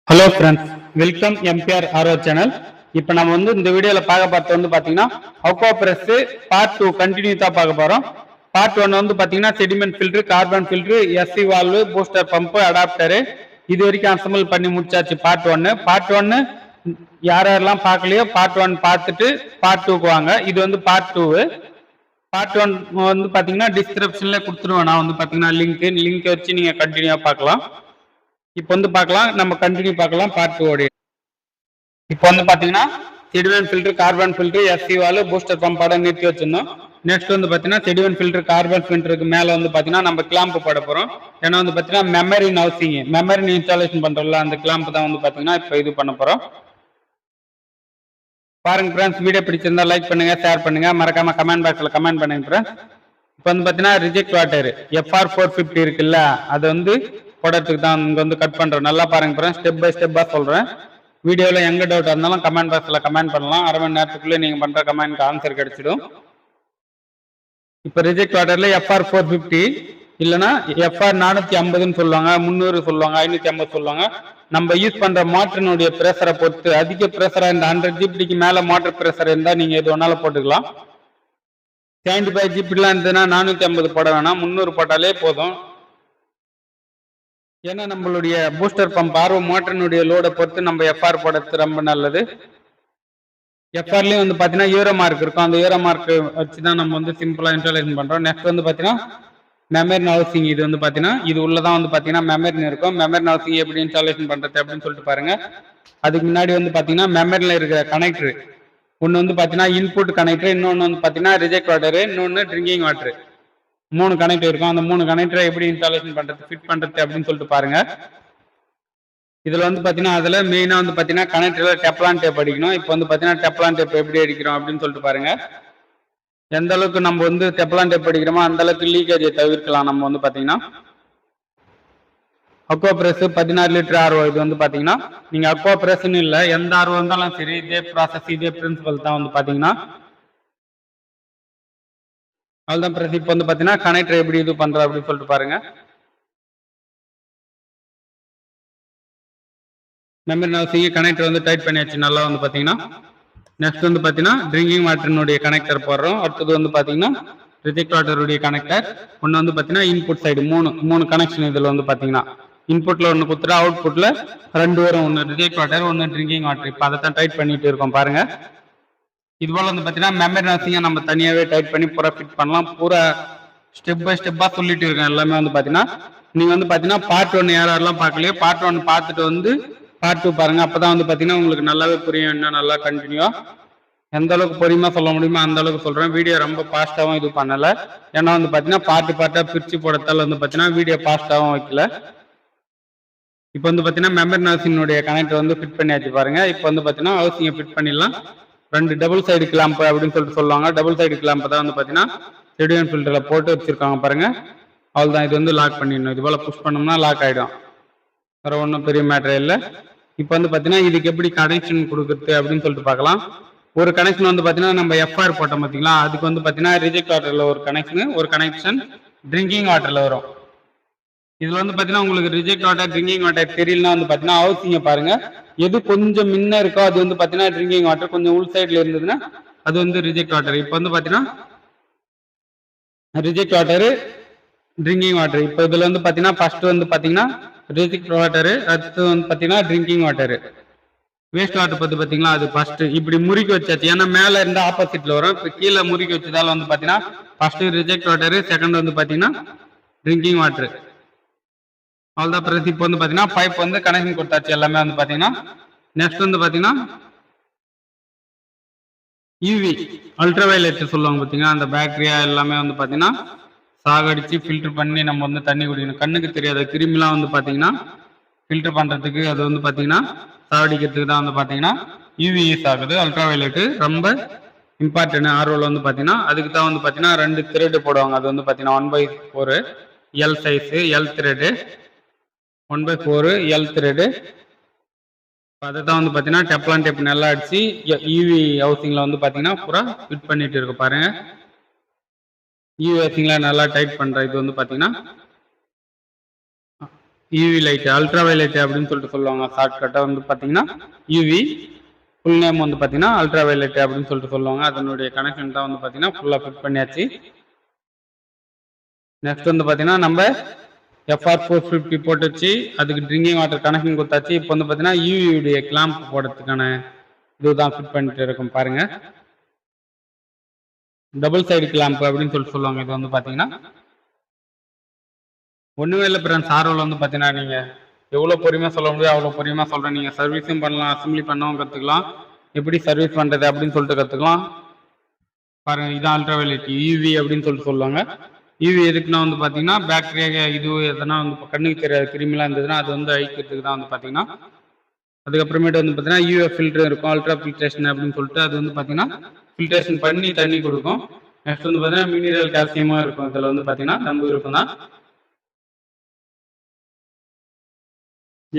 Hello friends, welcome MBR RO channel. இப்போ நம்ம இந்த வீடியோவில் பார்க்க பார்த்து பார்த்தீங்கன்னா அக்வா பிரஸ் பார்ட் 2 கண்டினியூ தான் பார்க்க போகிறோம். பார்ட் 1 பார்த்தீங்கன்னா sediment filter, carbon filter, SC valve, booster pump, adapter இது வரைக்கும் அசம்பிள் பண்ணி முடிச்சாச்சு. பார்ட் 1 யாரெல்லாம் பார்க்கலையோ பார்ட் 1 பார்த்துட்டு பார்ட் 2க்கு வாங்க. இது பார்ட் 2. பார்ட் 1 பார்த்தீங்கன்னா டிஸ்கிரிப்ஷன்ல கொடுத்துருவேன். நான் பார்த்தீங்கன்னா லிங்க் வச்சு நீங்கள் கண்டினியூவாக பார்க்கலாம். இப்போ பார்க்கலாம், நம்ம கண்டினியூ பார்க்கலாம் பார்ட் 2. இப்போ பார்த்தீங்கன்னா sediment filter, carbon filter, SC valve, booster பம்போட நிறுத்தி வச்சிருந்தோம். நெக்ஸ்ட் பார்த்தீங்கன்னா செடிமெண்ட் ஃபில்டர், கார்பன் ஃபில்டருக்கு மேலே பார்த்தீங்கன்னா நம்ம கிளாம்ப் போட போகிறோம். ஏன்னா பார்த்தீங்கன்னா மெமரின் ஹவுசிங், மெமரின் இன்ஸ்டாலேஷன் பண்ணுறோம்ல, அந்த கிளாம்ப் தான் பார்த்தீங்கன்னா இப்போ இது பண்ண போகிறோம். பாருங்க ஃப்ரெண்ட்ஸ், வீடியோ பிடிச்சிருந்தா லைக் பண்ணுங்க, ஷேர் பண்ணுங்க, மறக்காம கமெண்ட் பாக்ஸில் கமெண்ட் பண்ணுங்க ஃப்ரெண்ட்ஸ். இப்போ பார்த்தீங்கன்னா ரிஜெக்ட் வாட்டர் FR 450 இருக்குல்ல, அது போடுறதுக்கு தான் இங்கே கட் பண்ணுறோம். நல்லா பாருங்க ஃப்ரெண்ட்ஸ், ஸ்டெப் பை ஸ்டெப்பாக சொல்கிறேன். வீடியோவில் எங்கே டவுட் இருந்தாலும் கமெண்ட் பாக்ஸில் கமெண்ட் பண்ணலாம். அரை மணி நேரத்துக்குள்ளே நீங்கள் பண்ணுற கமெண்ட்க்கு ஆன்சர் கிடைச்சிடும். இப்போ ரிஜெக்ட் வாட்டரில் FR 450 இல்லைன்னா FR 450ன்னு சொல்லுவாங்க, 300 சொல்லுவாங்க, 550 சொல்லுவாங்க. நம்ம யூஸ் பண்ணுற மோட்டரினுடைய ப்ரெஷரை பொறுத்து, அதிக ப்ரெஷராக இந்த 100 GPடிக்கு மேலே மோட்டர் ப்ரெஷர் இருந்தால் நீங்கள் எது வேணாலும் போட்டுக்கலாம். 75 GPடிலாம் இருந்ததுன்னா 450 போட வேணாம், 300 போட்டாலே போதும். ஏன்னா நம்மளுடைய பூஸ்டர் பம்ப் ஆர்வ மோட்டரினுடைய லோடை பொறுத்து நம்ம FR போடுறது ரொம்ப நல்லது. FRலயும் பார்த்தீங்கன்னா யூரோ மார்க் இருக்கும். அந்த யூரோ மார்க் வச்சு தான் நம்ம சிம்பிளாக இன்ஸ்டாலேஷன் பண்ணுறோம். நெக்ஸ்ட் பார்த்தீங்கன்னா மெமரின் ஹவுசிங். இது பார்த்தீங்கன்னா இது உள்ளதான் பார்த்தீங்கன்னா மெமரின் இருக்கும். மெமரின் ஹவுசிங் எப்படி இன்ஸ்டாலேஷன் பண்ணுறது அப்படின்னு சொல்லிட்டு பாருங்க. அதுக்கு முன்னாடி பார்த்தீங்கன்னா மெமரியில் இருக்கிற கனெக்டர் ஒன்று பார்த்தீங்கன்னா இன்புட் கனெக்டர், இன்னொன்று பார்த்தீங்கன்னா ரிஜெக்ட் வாட்டரு, இன்னொன்று ட்ரிங்கிங் வாட்டரு. 3 கனெக்டர் இருக்கும். அந்த 3 கனெக்டரை எப்படி இன்ஸ்டாலேஷன் பண்றது, ஃபிட் பண்றது அப்படின்னு சொல்லிட்டு பாருங்க. இதுல பார்த்தீங்கன்னா அதுல மெயினா பார்த்தீங்கன்னா கனெக்டர்ல டெப்லான் டேப் அடிக்கணும். இப்போ பார்த்தீங்கன்னா டெப்லான் டேப் எப்படி அடிக்கிறோம் அப்படின்னு சொல்லிட்டு பாருங்க. எந்த அளவுக்கு நம்ம டெப்லான் டேப் அடிக்கிறோமோ அந்த அளவுக்கு லீக்கேஜை தவிர்க்கலாம். நம்ம பார்த்தீங்கன்னா அக்வா பிரஸ் 16 லிட்டர் ஆர்ஓ. இது பார்த்தீங்கன்னா நீங்க அக்வா பிரஸ்ன்னு இல்லை, எந்த ஆர்ஓ இருந்தாலும் சரி இதே ப்ராசஸ், இதே பிரின்சிபல் தான் பார்த்தீங்கன்னா. அதுதான் பிரஸ். இப்போ பார்த்தீங்கன்னா கனெக்டர் எப்படி இது பண்ற அப்படின்னு சொல்லிட்டு பாருங்க. மெமரி ஹவுசிங் கனெக்டர் டைட் பண்ணியாச்சு நல்லா. பார்த்தீங்கன்னா நெக்ஸ்ட் பார்த்தீங்கன்னா ட்ரிங்கிங் வாட்டரினுடைய கனெக்டர் போடுறோம். அடுத்தது பார்த்தீங்கன்னா ரிஜெக்ட் வாட்டருடைய கனெக்டர். ஒன்று பார்த்தீங்கன்னா இன்புட் சைடு மூணு கனெக்ஷன். இதில் பார்த்தீங்கன்னா இன்புட்ல ஒன்று கொடுத்துட்டு அவுட்புட்ல 2 வரும். ஒன்று ரிஜெக்ட் வாட்டர், ஒன்று ட்ரிங்கிங் வாட்டர். இப்போ அதை தான் டைட் பண்ணிட்டு இருக்கோம் பாருங்க. இது போல பார்த்தீங்கன்னா மெமரி ஹவுசிங்கை நம்ம தனியாகவே டைட் பண்ணி பூரா ஃபிட் பண்ணலாம். பூரா ஸ்டெப் பை ஸ்டெப்பாக சொல்லிட்டு இருக்கேன் எல்லாமே. பார்த்தீங்கன்னா நீங்கள் பார்த்தீங்கன்னா பார்ட் 1 யாரெல்லாம் பார்க்கலையோ பார்ட் 1 பார்த்துட்டு பார்ட் 2 பாருங்க. அப்பதான் பார்த்தீங்கன்னா உங்களுக்கு நல்லாவே புரியும். என்ன நல்லா கண்டினியூவா எந்த அளவுக்கு பொறுமையா சொல்ல முடியுமோ அந்த அளவுக்கு சொல்றேன். வீடியோ ரொம்ப ஃபாஸ்ட்டாகவும் இது பண்ணல. ஏன்னா பார்த்தீங்கன்னா பார்ட்டா பிரிச்சு போடத்தால் பார்த்தீங்கன்னா வீடியோ ஃபாஸ்ட்டாகவும் வைக்கல. இப்போ பார்த்தீங்கன்னா மெமரி ஹவுசினுடைய கனெக்டர் ஃபிட் பண்ணியாச்சு பாருங்க. இப்போ பார்த்தீங்கன்னா ஹவுசிங்கை ஃபிட் பண்ணிடலாம். 2 டபுள் சைடு கிளாம்ப் அப்படின்னு சொல்லிட்டு சொல்லுவாங்க. டபுள் சைடு கிளாம்ப் தான் பார்த்தீங்கன்னா செடிமெண்ட் ஃபில்டர்ல போட்டு வச்சிருக்காங்க பாருங்க. அவ்வளோதான். இது லாக் பண்ணிடணும். இது போல புஷ் பண்ணோம்னா லாக் ஆகிடும். வேற ஒன்றும் பெரிய மேட்டர் இல்லை. இப்போ பார்த்தீங்கன்னா இதுக்கு எப்படி கனெக்ஷன் கொடுக்குறது அப்படின்னு சொல்லிட்டு பார்க்கலாம். ஒரு கனெக்ஷன் பார்த்தீங்கன்னா நம்ம FR போட்டோம் பார்த்தீங்களா, அதுக்கு பார்த்தீங்கன்னா ரிஜெக்ட் வாட்டரில் ஒரு கனெக்ஷன் ட்ரிங்கிங் வாட்டரில் வரும். இதுல பார்த்தீங்கன்னா உங்களுக்கு ரிஜெக்ட் வாட்டர், ட்ரிங்கிங் வாட்டர் தெரியலன்னா பார்த்தீங்கன்னா ஹவுசிங்கை பாருங்க. எது கொஞ்சம் முன்ன இருக்கோ அது பார்த்தீங்கன்னா ட்ரிங்கிங் வாட்டர், கொஞ்சம் உள் சைட்ல இருந்ததுன்னா அது ரிஜெக்ட் வாட்டர். இப்போ பார்த்தீங்கன்னா ரிஜெக்ட் வாட்டரு, ட்ரிங்கிங் வாட்டர். இப்போ இதுல பார்த்தீங்கன்னா ஃபர்ஸ்ட் பார்த்தீங்கன்னா ரிஜெக்ட் வாட்டரு, அடுத்து பார்த்தீங்கன்னா ட்ரிங்கிங் வாட்டரு. வேஸ்ட் வாட்டர் பார்த்தீங்களா, அது ஃபர்ஸ்ட் இப்படி முறுக்கி வச்சாச்சு. ஏன்னா மேல இருந்து ஆப்போசிட்ல வரும். இப்போ கீழே முறுக்கி வச்சதால பார்த்தீங்கன்னா ஃபர்ஸ்ட் ரிஜெக்ட் வாட்டரு, செகண்ட் பார்த்தீங்கன்னா ட்ரிங்கிங் வாட்டரு. அவ்வளோதான் பிரஸ். இப்போ பார்த்தீங்கன்னா பைப் கனெக்ஷன் கொடுத்தாச்சு எல்லாமே. பார்த்தீங்கன்னா நெக்ஸ்ட் பார்த்தீங்கன்னா யூவி அல்ட்ரா வயலட் சொல்லுவாங்க பார்த்தீங்கன்னா, அந்த பாக்டீரியா எல்லாமே பார்த்தீங்கன்னா சாகடிச்சு ஃபில்டர் பண்ணி நம்ம தண்ணி குடிக்கணும். கண்ணுக்கு தெரியாத கிருமிலாம் பார்த்தீங்கன்னா ஃபில்டர் பண்ணுறதுக்கு அது பார்த்தீங்கன்னா சாகடிக்கிறதுக்கு தான் பார்த்தீங்கன்னா யூவி யூஸ் ஆகுது. அல்ட்ரா வயலட்டு ரொம்ப இம்பார்ட்டன்ட். ஆர்வல் பார்த்தீங்கன்னா அதுக்கு தான் பார்த்தீங்கன்னா 2 த்ரெட் போடுவாங்க. அது பார்த்தீங்கன்னா 1/4 L size, L thread, 1/4 L thread. அதை தான் பார்த்தீங்கன்னா டெப்லான் டேப் நல்லா அடிச்சு யூவி ஹவுசிங்கில் பார்த்தீங்கன்னா பூரா ஃபிட் பண்ணிட்டு இருக்கு பாருங்க. யூவி ஹவுசிங்கில் நல்லா டைட் பண்ணுற இது பார்த்தீங்கன்னா யூவி லைட், அல்ட்ரா வயலட் அப்படின்னு சொல்லிட்டு சொல்லுவாங்க. ஷார்ட்கட்டை வந்து பார்த்தீங்கன்னா யூவி, ஃபுல் நேம் வந்து பார்த்தீங்கன்னா அல்ட்ரா வயலட் அப்படின்னு சொல்லிட்டு சொல்லுவாங்க. அதனுடைய கனெக்ஷன் தான் வந்து பார்த்தீங்கன்னா ஃபுல்லாக ஃபிட் பண்ணியாச்சு. நெக்ஸ்ட் வந்து பார்த்தீங்கன்னா நம்ம FR450 போட்டு வச்சு அதுக்கு ட்ரிங்கிங் வாட்டர் கனெக்ஷன் கொடுத்தாச்சு. இப்போ வந்து பார்த்தீங்கன்னா யூவியுடைய கிளாம்ப் போடுறதுக்கான இதுதான் ஃபிட் பண்ணிட்டு இருக்கும் பாருங்க. டபுள் சைடு கிளாம்ப் அப்படின்னு சொல்லிட்டு சொல்லுவாங்க. இது வந்து பார்த்தீங்கன்னா ஒன்றுமே இல்லை பிரான்ஸ். ஆர்வல் வந்து பார்த்தீங்கன்னா நீங்கள் எவ்வளோ பொறுமையாக சொல்ல முடியும் அவ்வளோ பொறுமையாக சொல்கிறேன். நீங்கள் சர்வீஸும் பண்ணலாம், அசம்பிளி பண்ணவும் கற்றுக்கலாம், எப்படி சர்வீஸ் பண்ணுறது அப்படின்னு சொல்லிட்டு கற்றுக்கலாம். பாருங்கள், இதான் அல்ட்ரா வயலட் யூவி அப்படின்னு சொல்லிட்டு சொல்லுவாங்க. யூவி எதுக்குன்னா வந்து பார்த்தீங்கன்னா பாக்டீரியா இது எதனா வந்து கண்ணுக்கு தெரியாத கிருமிலாம் இருந்ததுன்னா அது வந்து அழிக்கிறதுக்கு தான் வந்து பார்த்தீங்கன்னா. அதுக்கப்புறமேட்டு வந்து பார்த்தீங்கன்னா யூஎஃப் ஃபில்டர் இருக்கும், அல்ட்ரா ஃபில்ட்ரேஷன் அப்படின்னு சொல்லிட்டு அது வந்து பார்த்தீங்கன்னா ஃபில்ட்ரேஷன் பண்ணி தண்ணி கொடுக்கும். நெக்ஸ்ட் வந்து பார்த்தீங்கன்னா மினரல் கால்சியமாக இருக்கும். இதில் வந்து பார்த்தீங்கன்னா நம்ம இருக்கும் தான்.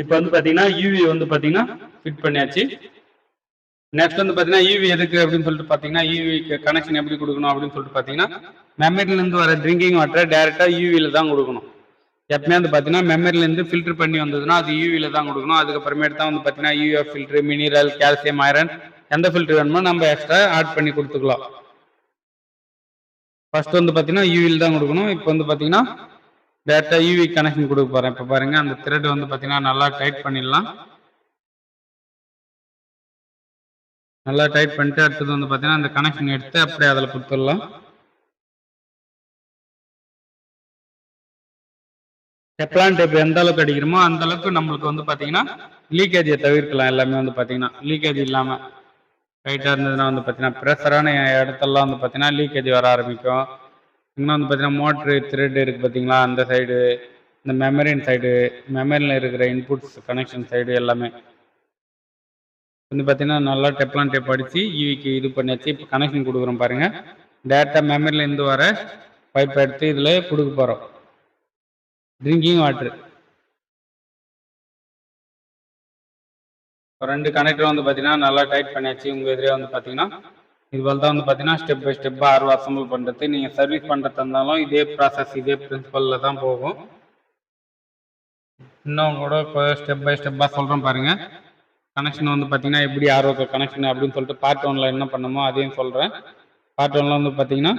இப்போ வந்து பார்த்தீங்கன்னா யூவி வந்து பார்த்தீங்கன்னா ஃபிட் பண்ணியாச்சு. நெக்ஸ்ட் வந்து பார்த்தீங்கன்னா யூவி எதுக்கு அப்படின்னு சொல்லிட்டு பார்த்தீங்கன்னா யூவிக்கு கனெக்ஷன் எப்படி கொடுக்கணும் அப்படின்னு சொல்லிட்டு பார்த்தீங்கன்னா மெமரிலேருந்து வர ட்ரிங்கிங் வாட்டரை டேரெக்டாக யூவியில் தான் கொடுக்கணும். எப்பவுமே வந்து பார்த்தீங்கன்னா மெமரிலேருந்து ஃபில்டர் பண்ணி வந்ததுன்னா அது யூவியில் தான் கொடுக்கணும். அதுக்கப்புறமேட்டு தான் வந்து பார்த்தீங்கன்னா UF filter, mineral, calcium, iron எந்த ஃபில்ட்ரு வேணுமோ நம்ம எக்ஸ்ட்ரா ஆட் பண்ணி கொடுத்துக்கலாம். ஃபர்ஸ்ட் வந்து பார்த்தீங்கன்னா யூவியில் தான் கொடுக்கணும். இப்போ வந்து பார்த்தீங்கன்னா டேரெக்டாக யூவி கனெக்ஷன் கொடுக்க போகிறேன். இப்போ பாருங்கள், அந்த த்ரெட் வந்து பார்த்தீங்கன்னா நல்லா டைட் பண்ணிடலாம். நல்லா டைட் பண்ணிட்டு அடுத்தது வந்து பார்த்தீங்கன்னா அந்த கனெக்ஷன் எடுத்து அப்படியே அதில் கொடுத்துடலாம். டெப்லான் டேப் எந்த அளவுக்கு அடிக்கிறோமோ அந்த அளவுக்கு நம்மளுக்கு வந்து பார்த்தீங்கன்னா லீக்கேஜை தவிர்க்கலாம். எல்லாமே வந்து பார்த்தீங்கன்னா லீக்கேஜ் இல்லாமல் ரைட்டாக இருந்ததுன்னா வந்து பார்த்தீங்கன்னா ப்ரெஷரான இடத்தெல்லாம் வந்து பார்த்தீங்கன்னா லீக்கேஜ் வர ஆரம்பிக்கும். இன்னும் வந்து பார்த்தீங்கன்னா மோட்ரு த்ரெட் இருக்குது பார்த்தீங்களா, அந்த சைடு, இந்த மெமரின் சைடு, மெமரியில் இருக்கிற இன்புட்ஸ் கனெக்ஷன் சைடு எல்லாமே வந்து பார்த்தீங்கன்னா நல்லா டெப்லான் டேப் அடித்து யூவிக்கு இது பண்ணியாச்சு. இப்போ கனெக்ஷன் கொடுக்குறோம் பாருங்கள். டேரெக்டாக மெமரிலேருந்து வர பைப் எடுத்து இதில் கொடுக்க போகிறோம் ட்ரிங்கிங் வாட்டர். ரெண்டு கனெக்டர் வந்து பார்த்தீங்கன்னா நல்லா டைட் பண்ணியாச்சு. உங்கள் எதிரே வந்து பார்த்தீங்கன்னா இதுபோல் தான் வந்து பார்த்தீங்கன்னா ஸ்டெப் பை ஸ்டெப்பாக ஆர்வம் அசம்பிள் பண்ணுறது. நீங்கள் சர்வீஸ் பண்ணுறது இருந்தாலும் இதே ப்ராசஸ் இதே பிரின்சிபலில் தான் போகும். இன்னும் கூட ஸ்டெப் பை ஸ்டெப்பாக சொல்கிறேன் பாருங்கள். கனெக்ஷன் வந்து பார்த்தீங்கன்னா எப்படி ஆர்வம் கனெக்ஷன் அப்படின்னு சொல்லிட்டு பார்ட் 1ல் என்ன பண்ணணுமோ அதையும் சொல்கிறேன். பார்ட் 1ல் வந்து பார்த்தீங்கன்னா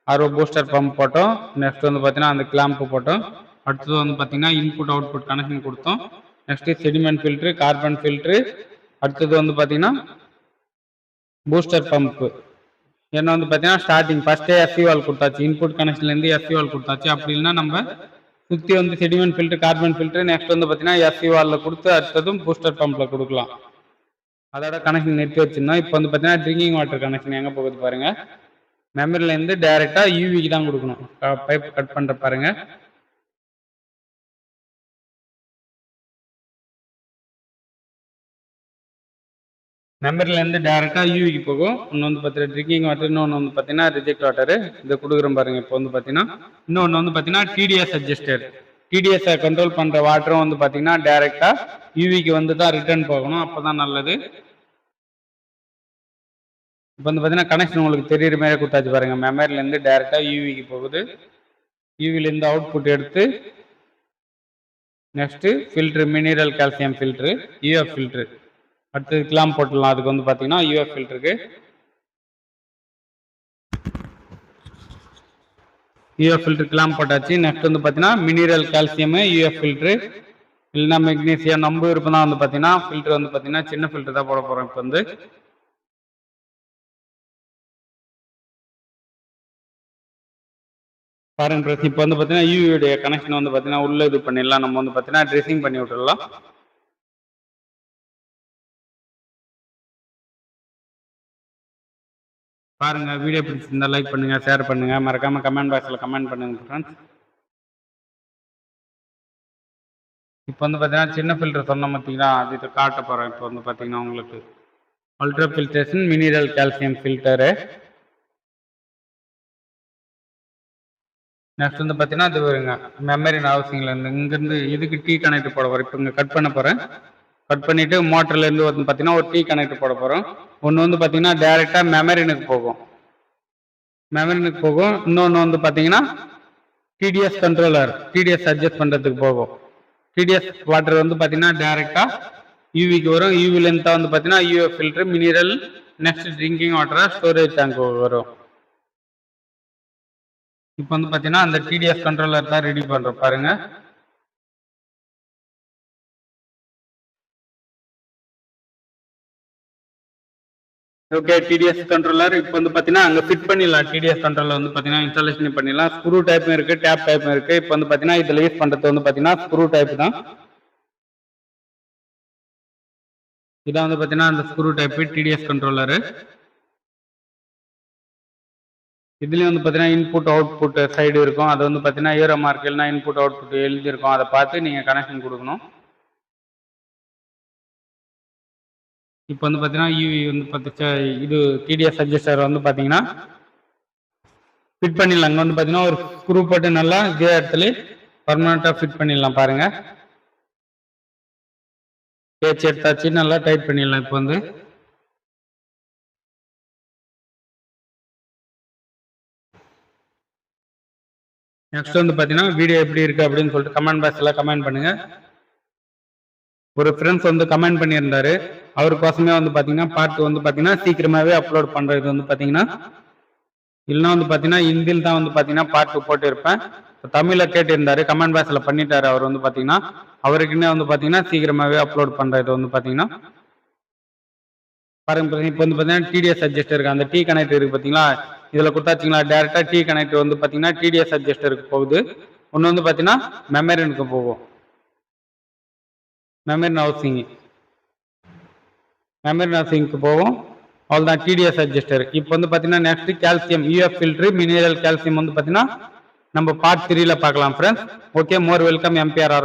ஆர்வோ பூஸ்டர் பம்ப் போட்டோம். நெக்ஸ்ட் வந்து பார்த்தீங்கன்னா அந்த கிளாம்ப் போட்டோம். அடுத்தது வந்து பார்த்தீங்கன்னா இன்புட் அவுட்புட் கனெக்ஷன் கொடுத்தோம். Next sediment filter, carbon filter. அடுத்தது வந்து பார்த்தீங்கன்னா பூஸ்டர் பம்ப்பு. ஏன்னா வந்து பார்த்தீங்கன்னா ஸ்டார்டிங் ஃபஸ்ட்டே எஸ்சி வால் கொடுத்தாச்சு, இன்புட் கனெக்ஷன்லேருந்து எஸ்சி வால் கொடுத்தாச்சு. அப்படி இல்லைன்னா நம்ம சுற்றி வந்து sediment filter, carbon filter, next வந்து பார்த்தீங்கன்னா எஸ்சி வாலில் கொடுத்து அடுத்ததும் பூஸ்டர் பம்பில் கொடுக்கலாம். அதோட கனெக்ஷன் நிறுத்தி வச்சுருந்தோம். இப்போ வந்து பார்த்தீங்கன்னா ட்ரிங்கிங் வாட்டர் கனெக்ஷன் எங்கே போகுது பாருங்கள். மெமரிலேருந்து டேரெக்டாக யூவிக்கு தான் கொடுக்கணும். பைப் கட் பண்ணுற பாருங்கள். மெமரிலேருந்து டேரெக்டாக யூவிக்கு போகும். இன்னொன்று வந்து பார்த்தீங்கன்னா ட்ரிங்கிங் வாட்டர், இன்னொன்று வந்து பார்த்தீங்கன்னா ரிஜெக்ட் வாட்டரு இதை கொடுக்குறோம் பாருங்கள். இப்போ வந்து பார்த்தீங்கன்னா இன்னொன்று வந்து பார்த்தீங்கன்னா டிடிஎஸ் அட்ஜஸ்டர். டிடிஎஸை கண்ட்ரோல் பண்ணுற வாட்டரும் வந்து பார்த்தீங்கன்னா டேரெக்டாக யூவிக்கு வந்து தான் ரிட்டர்ன் போகணும். அப்போ தான் நல்லது. இப்போ வந்து பார்த்தீங்கன்னா கனெக்ஷன் உங்களுக்கு தெரியுற மாதிரி கொடுத்தாச்சு பாருங்கள். மெமரிலேருந்து டேரெக்டாக யூவிக்கு போகுது. யூவிலேருந்து அவுட்புட் எடுத்து next filter, mineral calcium filter, UF filter. அடுத்தது கிளாம் போட்டுடலாம். அதுக்கு வந்து பார்த்தீங்கன்னா யூஎஃப் ஃபில்ட்ருக்கு யூஎஃப் ஃபில்ட்ரு கிளாம் போட்டாச்சு. நெக்ஸ்ட் வந்து பார்த்தீங்கன்னா மினரல் கால்சியமு, யூஎஃப் ஃபில்ட்ரு, இல்லைன்னா மெக்னீசியம் நம்ம விருப்பம் தான் வந்து பார்த்தீங்கன்னா ஃபில்ட்ரு வந்து பார்த்தீங்கன்னா சின்ன ஃபில்ட்ரு தான் போட போகிறோம். இப்போ வந்து பாருங்க ப்ரெஸ். இப்போ வந்து பார்த்தீங்கன்னா யூவியுடைய கனெக்ஷன் வந்து பார்த்தீங்கன்னா உள்ளே இது பண்ணிடலாம். நம்ம வந்து பார்த்தீங்கன்னா ட்ரெஸ்ஸிங் பண்ணி விட்டுடலாம். பாருங்க, வீடியோ பிடிச்சிருந்தா லைக் பண்ணுங்க, ஷேர் பண்ணுங்க, மறக்காம கமெண்ட் பாக்ஸில் கமெண்ட் பண்ணுங்க ஃப்ரெண்ட்ஸ். இப்போ வந்து பார்த்தீங்கன்னா சின்ன ஃபில்டர் சொன்ன பார்த்தீங்கன்னா அது இதை காட்ட போகிறேன். இப்போ வந்து பார்த்தீங்கன்னா உங்களுக்கு ultra filtration mineral calcium filter. Next வந்து பார்த்தீங்கன்னா இது வருங்க மெமரின் ஹவுசிங்லேருந்து இங்கேருந்து இதுக்கு டீ கனெக்ட் போட போகிறேன். இப்போ இங்கே கட் பண்ண போகிறேன். கட் பண்ணிவிட்டு மோட்டர்லேருந்து வந்து பார்த்தீங்கன்னா ஒரு டீ கனெக்ட் போட போகிறோம். ஒன்று வந்து பார்த்தீங்கன்னா டேரெக்டாக மெமரினுக்கு போகும். இன்னொன்று வந்து பார்த்தீங்கன்னா டிடிஎஸ் கண்ட்ரோலர், டிடிஎஸ் அட்ஜஸ்ட் பண்ணுறதுக்கு போகும். டிடிஎஸ் வாட்டர் வந்து பார்த்தீங்கன்னா டைரெக்டாக யூவிக்கு வரும். யூவிலேருந்து வந்து பார்த்தீங்கன்னா UF filter mineral next drinking வாட்டராக ஸ்டோரேஜ் டேங்க் வரும். இப்போ வந்து பார்த்தீங்கன்னா அந்த டிடிஎஸ் கண்ட்ரோலர் தான் ரெடி பண்ணுறோம் பாருங்க. ஓகே, டிடிஎஸ் கண்ட்ரோலர் இப்போ வந்து பார்த்தீங்கன்னா அங்கே ஃபிட் பண்ணிடலாம். டிடிஎஸ் கண்ட்ரோலர் வந்து பார்த்தீங்கன்னா இன்ஸ்டாலேஷன் பண்ணிடலாம். ஸ்க்ரூ டைப்பும் இருக்குது, டேப் டைப்பும் இருக்குது. இப்போ வந்து பார்த்தீங்கன்னா இதில் யூஸ் பண்ணுறது வந்து பார்த்தீங்கன்னா ஸ்க்ரூ டைப் தான். இதான் வந்து பார்த்தீங்கன்னா அந்த ஸ்க்ரூ டைப்பு டிடிஎஸ் கண்ட்ரோலரு. இதுலேயும் வந்து பார்த்தீங்கன்னா இன்புட் அவுட்புட் சைடு இருக்கும். அது வந்து பார்த்தீங்கன்னா ஏரோ மார்க் இல்லைனா இன்புட் அவுட்புட் எழுதியிருக்கும். அதை பார்த்து நீங்கள் கனெக்ஷன் கொடுக்கணும். இப்போ வந்து பார்த்தீங்கன்னா யூவி வந்து இது டிடிஎஸ் அட்ஜஸ்டர் வந்து பார்த்தீங்கன்னா ஃபிட் பண்ணிடலாம். அங்கே வந்து பார்த்தீங்கன்னா ஒரு ஸ்க்ரூ போட்டு நல்லா இதே இடத்துல பர்மனெண்ட்டாக ஃபிட் பண்ணிடலாம் பாருங்கள். பேச்சு எடுத்தாச்சு, நல்லா டைட் பண்ணிடலாம். இப்போ வந்து நெக்ஸ்ட் வந்து பார்த்தீங்கன்னா வீடியோ எப்படி இருக்குது அப்படின்னு சொல்லிட்டு கமெண்ட் பாக்ஸில் கமெண்ட் பண்ணுங்கள். ஒரு ஃப்ரெண்ட்ஸ் வந்து கமெண்ட் பண்ணியிருந்தாரு. அவருக்கோசமே வந்து பார்த்தீங்கன்னா பார்ட் வந்து பார்த்தீங்கன்னா சீக்கிரமாகவே அப்லோட் பண்ணுறது வந்து பார்த்தீங்கன்னா இல்லைன்னா வந்து பார்த்தீங்கன்னா ஹிந்தியில் தான் வந்து பார்த்தீங்கன்னா பார்ட் போட்டிருப்பேன். தமிழில் கேட்டிருந்தாரு, கமெண்ட் பாக்ஸில் பண்ணிட்டாரு. அவர் வந்து பார்த்தீங்கன்னா அவருக்குன்னே வந்து பார்த்தீங்கன்னா சீக்கிரமாகவே அப்லோட் பண்ணுறது வந்து பார்த்தீங்கன்னா பாருங்க. இப்போ வந்து பார்த்தீங்கன்னா டிடிஎஸ் அட்ஜஸ்டர் இருக்குது. அந்த டி கனெக்டர் இருக்குது பார்த்தீங்களா, இதில் கொடுத்தாச்சிங்களா டேரெக்டாக டி கனெக்டர் வந்து பார்த்தீங்கன்னா டிடிஎஸ் அட்ஜஸ்டருக்கு போகுது. ஒன்று வந்து பார்த்தீங்கன்னா மெமரினுக்கு போகும். மெமரி ஹவுசிங்க்கு போகும். அவ்வளோதான் டிடிஎஸ் அட்ஜஸ்டர். இப்போ வந்து பார்த்தீங்கன்னா next calcium UF filter mineral calcium வந்து பார்த்தீங்கன்னா நம்ம பார்ட் 3ல பார்க்கலாம் ஃப்ரெண்ட்ஸ். ஓகே, மோர் வெல்கம் எம்பிஆர்.